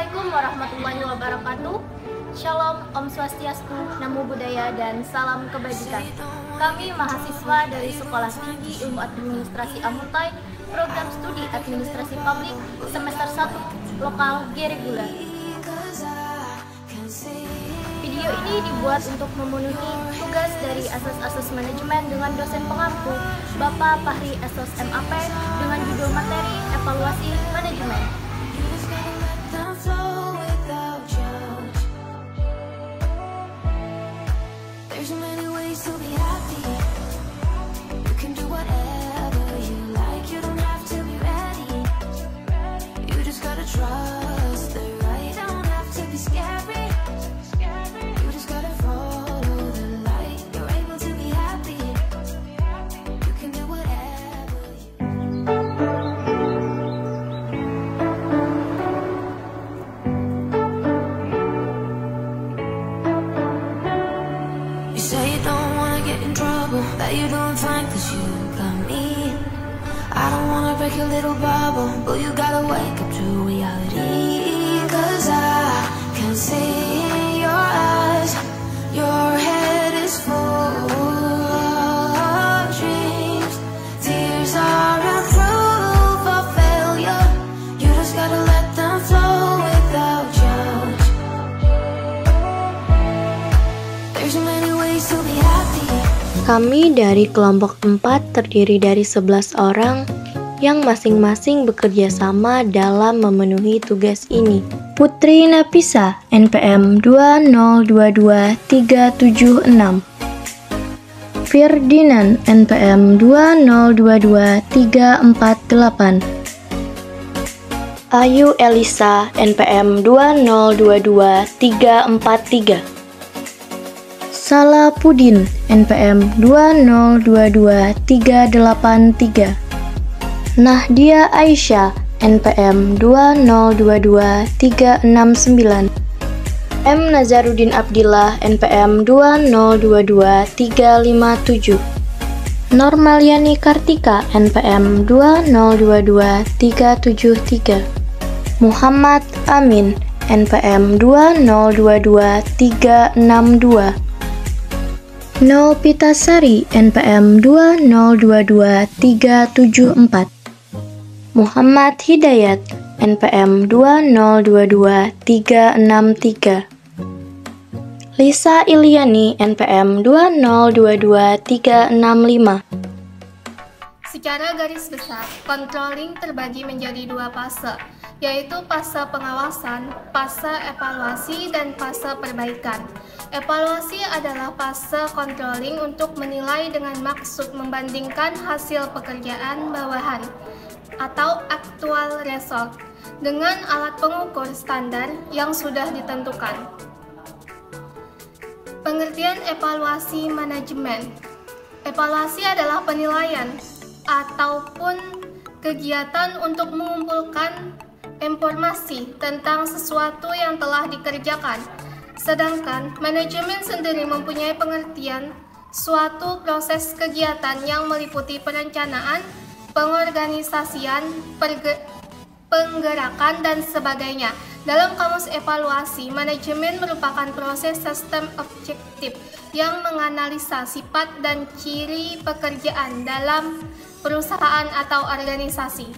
Assalamualaikum warahmatullahi wabarakatuh. Shalom, Om Swastiastu, Namo Buddhaya, dan salam kebajikan. Kami mahasiswa dari Sekolah Tinggi Ilmu Administrasi Amutai, Program Studi Administrasi Publik, Semester 1, Lokal G Reguler. Video ini dibuat untuk memenuhi tugas dari Asas-Asas Manajemen dengan dosen pengampu, Bapak Fahri Esos MAP, dengan judul materi Evaluasi Manajemen. That you doing fine cause you got me. I don't wanna break your little bubble, but you gotta wake up to reality. Cause I can see your eyes, your head is full of dreams. Tears are a proof of failure. You just gotta let them flow without judge. There's so many ways to be happy. Kami dari kelompok 4 terdiri dari 11 orang yang masing-masing bekerja sama dalam memenuhi tugas ini. Putri Napisa, NPM 2022376. Ferdinand, NPM 2022348. Ayu Elisa, NPM 2022343. Salapudin, NPM 2022383. Nahdia Aisyah, NPM 2022369. M. Nazarudin Abdillah, NPM 2022357. Normaliani Kartika, NPM 2022373. Muhammad Amin, NPM 2022362. Nopitasari, NPM 2022374. Muhammad Hidayat, NPM 2022363. Lisa Iliani, NPM 2022365. Secara garis besar, controlling terbagi menjadi dua fase, yaitu fase pengawasan, fase evaluasi, dan fase perbaikan. Evaluasi adalah fase controlling untuk menilai dengan maksud membandingkan hasil pekerjaan bawahan atau actual result dengan alat pengukur standar yang sudah ditentukan. Pengertian evaluasi manajemen. Evaluasi adalah penilaian ataupun kegiatan untuk mengumpulkan informasi tentang sesuatu yang telah dikerjakan. Sedangkan manajemen sendiri mempunyai pengertian suatu proses kegiatan yang meliputi perencanaan, pengorganisasian, penggerakan, dan sebagainya. Dalam kamus evaluasi, manajemen merupakan proses sistem objektif yang menganalisa sifat dan ciri pekerjaan dalam perusahaan atau organisasi.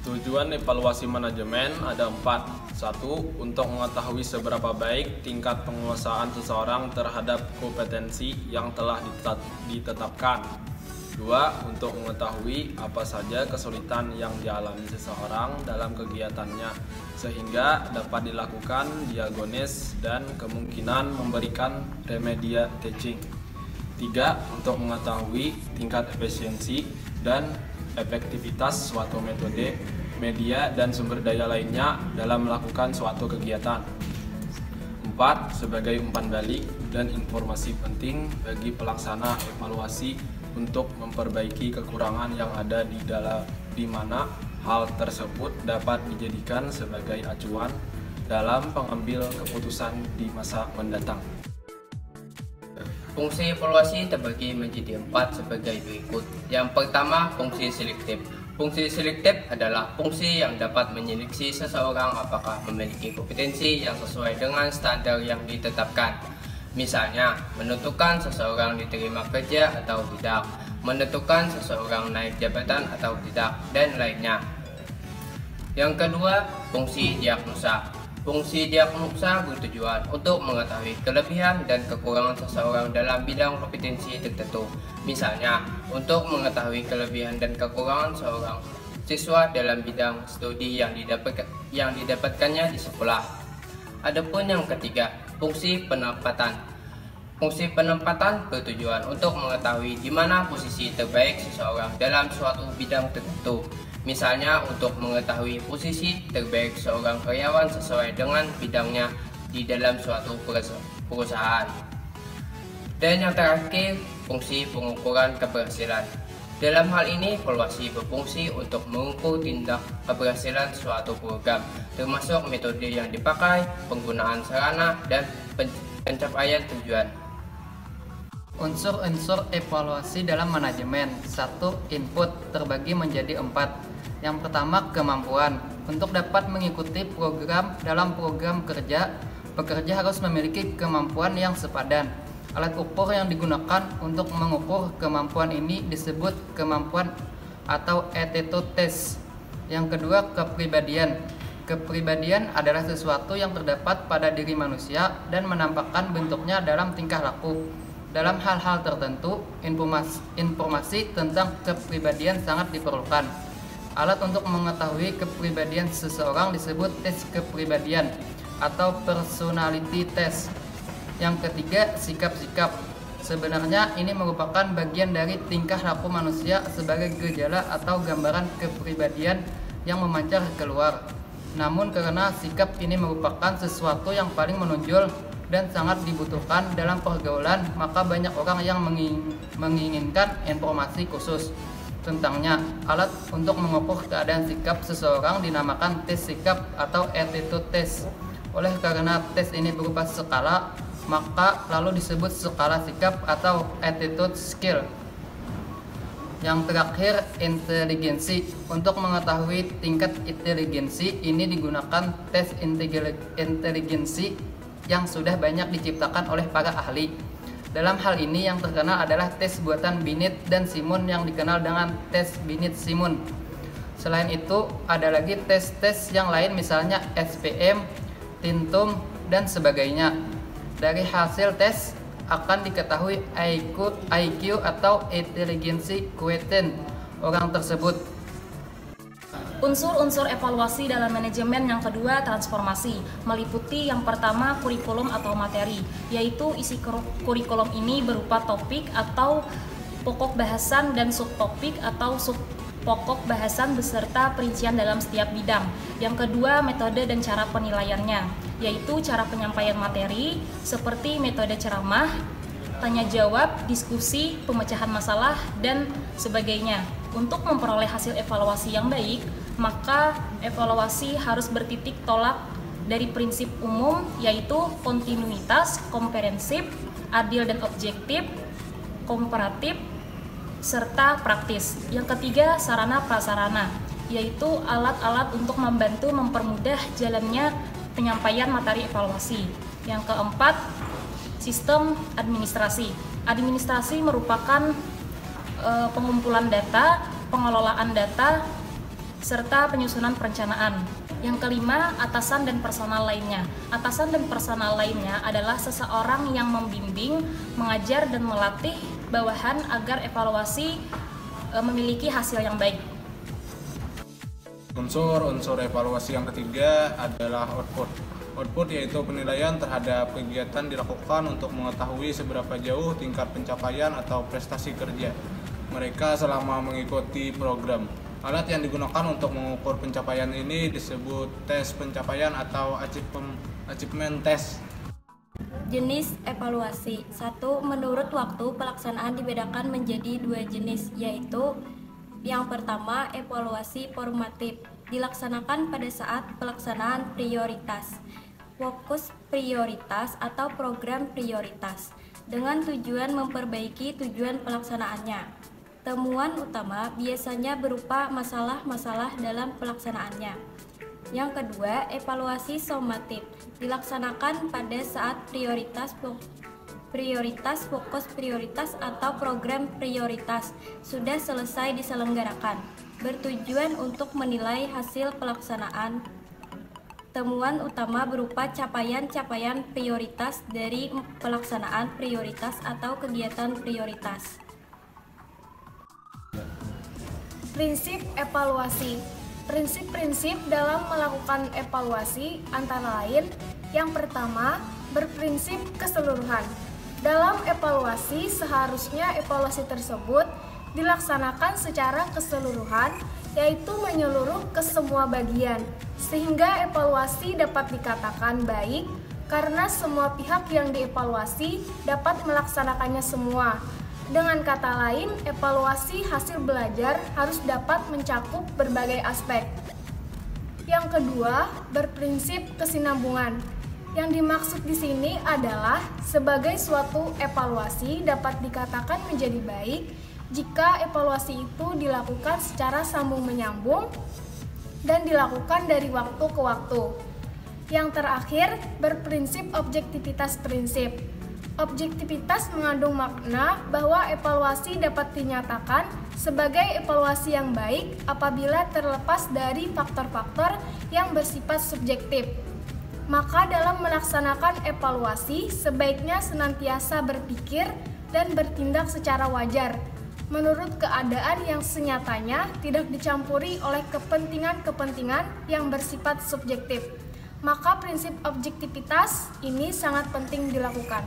Tujuan evaluasi manajemen ada 4. 1. Untuk mengetahui seberapa baik tingkat penguasaan seseorang terhadap kompetensi yang telah ditetapkan. 2. Untuk mengetahui apa saja kesulitan yang dialami seseorang dalam kegiatannya, sehingga dapat dilakukan diagnosis dan kemungkinan memberikan remediation. 3. Untuk mengetahui tingkat efisiensi dan efektivitas suatu metode, media, dan sumber daya lainnya dalam melakukan suatu kegiatan. 4. Sebagai umpan balik dan informasi penting bagi pelaksana evaluasi untuk memperbaiki kekurangan yang ada di mana hal tersebut dapat dijadikan sebagai acuan dalam pengambil keputusan di masa mendatang. Fungsi evaluasi terbagi menjadi 4 sebagai berikut. Yang pertama, fungsi selektif. Fungsi selektif adalah fungsi yang dapat menyeleksi seseorang apakah memiliki kompetensi yang sesuai dengan standar yang ditetapkan. Misalnya, menentukan seseorang diterima kerja atau tidak, menentukan seseorang naik jabatan atau tidak, dan lainnya. Yang kedua, fungsi diagnosa. Fungsi diagnosa bertujuan untuk mengetahui kelebihan dan kekurangan seseorang dalam bidang kompetensi tertentu. Misalnya, untuk mengetahui kelebihan dan kekurangan seorang siswa dalam bidang studi yang didapatkannya di sekolah. Adapun yang ketiga, fungsi penempatan. Fungsi penempatan bertujuan untuk mengetahui di mana posisi terbaik seseorang dalam suatu bidang tertentu. Misalnya untuk mengetahui posisi terbaik seorang karyawan sesuai dengan bidangnya di dalam suatu perusahaan. Dan yang terakhir, fungsi pengukuran keberhasilan. Dalam hal ini, evaluasi berfungsi untuk mengukur tindak keberhasilan suatu program, termasuk metode yang dipakai, penggunaan sarana, dan pencapaian tujuan. Unsur-unsur evaluasi dalam manajemen. 1. Input terbagi menjadi 4. Yang pertama, kemampuan. Untuk dapat mengikuti program dalam program kerja, pekerja harus memiliki kemampuan yang sepadan. Alat ukur yang digunakan untuk mengukur kemampuan ini disebut kemampuan atau attitude test. Yang kedua, kepribadian. Kepribadian adalah sesuatu yang terdapat pada diri manusia dan menampakkan bentuknya dalam tingkah laku. Dalam hal-hal tertentu, informasi tentang kepribadian sangat diperlukan. Alat untuk mengetahui kepribadian seseorang disebut tes kepribadian atau personality test. Yang ketiga, sikap-sikap. Sebenarnya ini merupakan bagian dari tingkah laku manusia sebagai gejala atau gambaran kepribadian yang memancar keluar. Namun karena sikap ini merupakan sesuatu yang paling menonjol dan sangat dibutuhkan dalam pergaulan, maka banyak orang yang menginginkan informasi khusus tentangnya. Alat untuk mengukur keadaan sikap seseorang dinamakan tes sikap atau attitude test. Oleh karena tes ini berupa skala, maka lalu disebut skala sikap atau attitude skill. Yang terakhir, inteligensi. Untuk mengetahui tingkat inteligensi ini digunakan tes inteligensi yang sudah banyak diciptakan oleh para ahli. Dalam hal ini yang terkenal adalah tes buatan Binet dan Simon yang dikenal dengan tes Binet-Simon. Selain itu, ada lagi tes-tes yang lain misalnya SPM, Tintum, dan sebagainya. Dari hasil tes akan diketahui IQ atau inteligensi quotient orang tersebut. Unsur-unsur evaluasi dalam manajemen yang kedua, transformasi, meliputi yang pertama kurikulum atau materi, yaitu isi kurikulum ini berupa topik atau pokok bahasan dan subtopik atau subpokok bahasan beserta perincian dalam setiap bidang. Yang kedua, metode dan cara penilaiannya, yaitu cara penyampaian materi seperti metode ceramah, tanya jawab, diskusi, pemecahan masalah, dan sebagainya. Untuk memperoleh hasil evaluasi yang baik, maka evaluasi harus bertitik tolak dari prinsip umum, yaitu kontinuitas, komprehensif, adil dan objektif, komparatif, serta praktis. Yang ketiga, sarana prasarana, yaitu alat-alat untuk membantu mempermudah jalannya penyampaian materi evaluasi. Yang keempat, sistem administrasi. Administrasi merupakan pengumpulan data, pengelolaan data, serta penyusunan perencanaan. Yang kelima, atasan dan personal lainnya. Atasan dan personal lainnya adalah seseorang yang membimbing, mengajar, dan melatih bawahan agar evaluasi memiliki hasil yang baik. Unsur evaluasi yang ketiga adalah output. Output yaitu penilaian terhadap kegiatan dilakukan untuk mengetahui seberapa jauh tingkat pencapaian atau prestasi kerja mereka selama mengikuti program. Alat yang digunakan untuk mengukur pencapaian ini disebut tes pencapaian atau achievement test. Jenis evaluasi. 1. Menurut waktu, pelaksanaan dibedakan menjadi 2 jenis, yaitu yang pertama, evaluasi formatif, dilaksanakan pada saat pelaksanaan prioritas, fokus prioritas atau program prioritas, dengan tujuan memperbaiki tujuan pelaksanaannya. Temuan utama biasanya berupa masalah-masalah dalam pelaksanaannya. Yang kedua, evaluasi sumatif dilaksanakan pada saat prioritas, fokus prioritas atau program prioritas sudah selesai diselenggarakan, bertujuan untuk menilai hasil pelaksanaan. Temuan utama berupa capaian-capaian prioritas dari pelaksanaan prioritas atau kegiatan prioritas. Prinsip evaluasi. Prinsip-prinsip dalam melakukan evaluasi antara lain: yang pertama, berprinsip keseluruhan. Dalam evaluasi, seharusnya evaluasi tersebut dilaksanakan secara keseluruhan, yaitu menyeluruh ke semua bagian, sehingga evaluasi dapat dikatakan baik karena semua pihak yang dievaluasi dapat melaksanakannya semua. Dengan kata lain, evaluasi hasil belajar harus dapat mencakup berbagai aspek. Yang kedua, berprinsip kesinambungan. Yang dimaksud di sini adalah sebagai suatu evaluasi dapat dikatakan menjadi baik jika evaluasi itu dilakukan secara sambung menyambung dan dilakukan dari waktu ke waktu. Yang terakhir, berprinsip objektivitas prinsip. Objektivitas mengandung makna bahwa evaluasi dapat dinyatakan sebagai evaluasi yang baik apabila terlepas dari faktor-faktor yang bersifat subjektif. Maka dalam melaksanakan evaluasi, sebaiknya senantiasa berpikir dan bertindak secara wajar, menurut keadaan yang senyatanya tidak dicampuri oleh kepentingan-kepentingan yang bersifat subjektif. Maka prinsip objektivitas ini sangat penting dilakukan.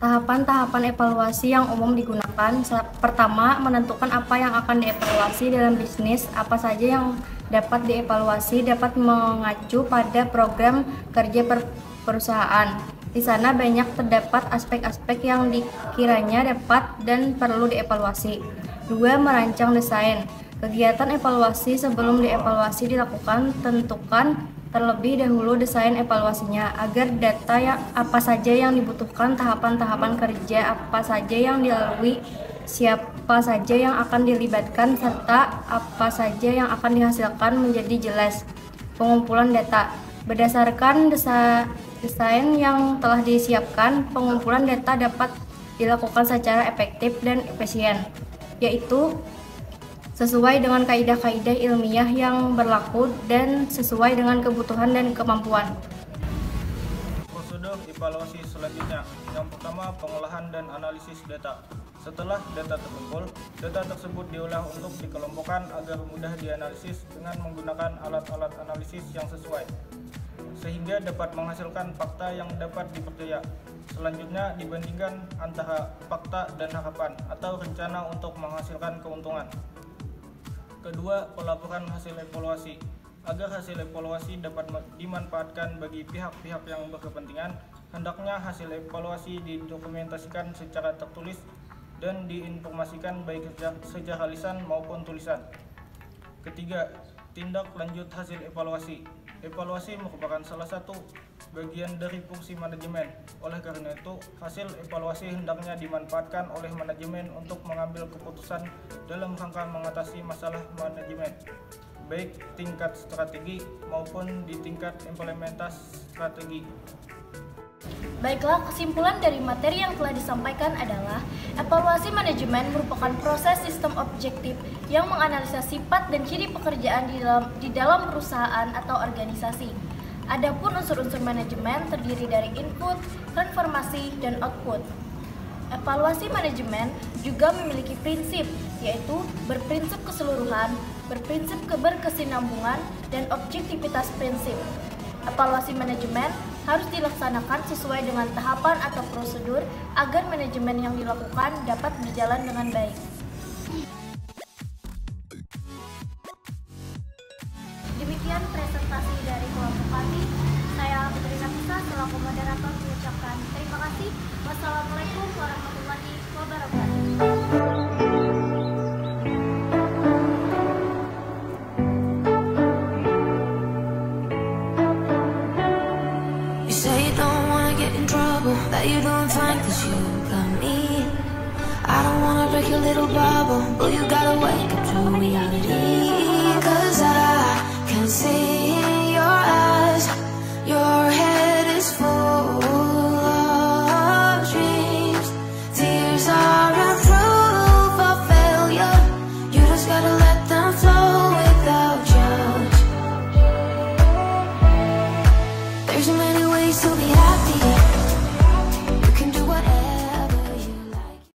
Tahapan-tahapan evaluasi yang umum digunakan. Pertama, menentukan apa yang akan dievaluasi dalam bisnis. Apa saja yang dapat dievaluasi dapat mengacu pada program kerja perusahaan. Di sana banyak terdapat aspek-aspek yang dikiranya dapat dan perlu dievaluasi. 2. Merancang desain. Kegiatan evaluasi sebelum dievaluasi dilakukan, tentukan terlebih dahulu desain evaluasinya agar data yang apa saja yang dibutuhkan, tahapan-tahapan kerja apa saja yang dilalui, siapa saja yang akan dilibatkan, serta apa saja yang akan dihasilkan menjadi jelas. Pengumpulan data. Berdasarkan desain yang telah disiapkan, pengumpulan data dapat dilakukan secara efektif dan efisien, yaitu sesuai dengan kaidah-kaidah ilmiah yang berlaku dan sesuai dengan kebutuhan dan kemampuan. Prosedur evaluasi selanjutnya. Yang pertama, pengolahan dan analisis data. Setelah data terkumpul, data tersebut diolah untuk dikelompokkan agar mudah dianalisis dengan menggunakan alat-alat analisis yang sesuai, sehingga dapat menghasilkan fakta yang dapat dipercaya. Selanjutnya, dibandingkan antara fakta dan harapan atau rencana untuk menghasilkan keuntungan. Kedua, pelaporan hasil evaluasi. Agar hasil evaluasi dapat dimanfaatkan bagi pihak-pihak yang berkepentingan, hendaknya hasil evaluasi didokumentasikan secara tertulis dan diinformasikan baik secara lisan maupun tulisan. Ketiga, tindak lanjut hasil evaluasi. Evaluasi merupakan salah satu bagian dari fungsi manajemen. Oleh karena itu, hasil evaluasi hendaknya dimanfaatkan oleh manajemen untuk mengambil keputusan dalam rangka mengatasi masalah manajemen, baik tingkat strategi maupun di tingkat implementasi strategi. Baiklah, kesimpulan dari materi yang telah disampaikan adalah evaluasi manajemen merupakan proses sistem objektif yang menganalisa sifat dan ciri pekerjaan di dalam perusahaan atau organisasi. Adapun unsur-unsur manajemen terdiri dari input, transformasi, dan output. Evaluasi manajemen juga memiliki prinsip, yaitu berprinsip keseluruhan, berprinsip keberkesinambungan, dan objektivitas prinsip. Evaluasi manajemen harus dilaksanakan sesuai dengan tahapan atau prosedur agar manajemen yang dilakukan dapat berjalan dengan baik. Demikian presentasi dari kelompok kami. Saya Putri Nafisa selaku moderator mengucapkan terima kasih. Wassalamualaikum warahmatullahi wabarakatuh. That you're doing fine 'cause you got me. I don't wanna break your But you gotta wake up to reality.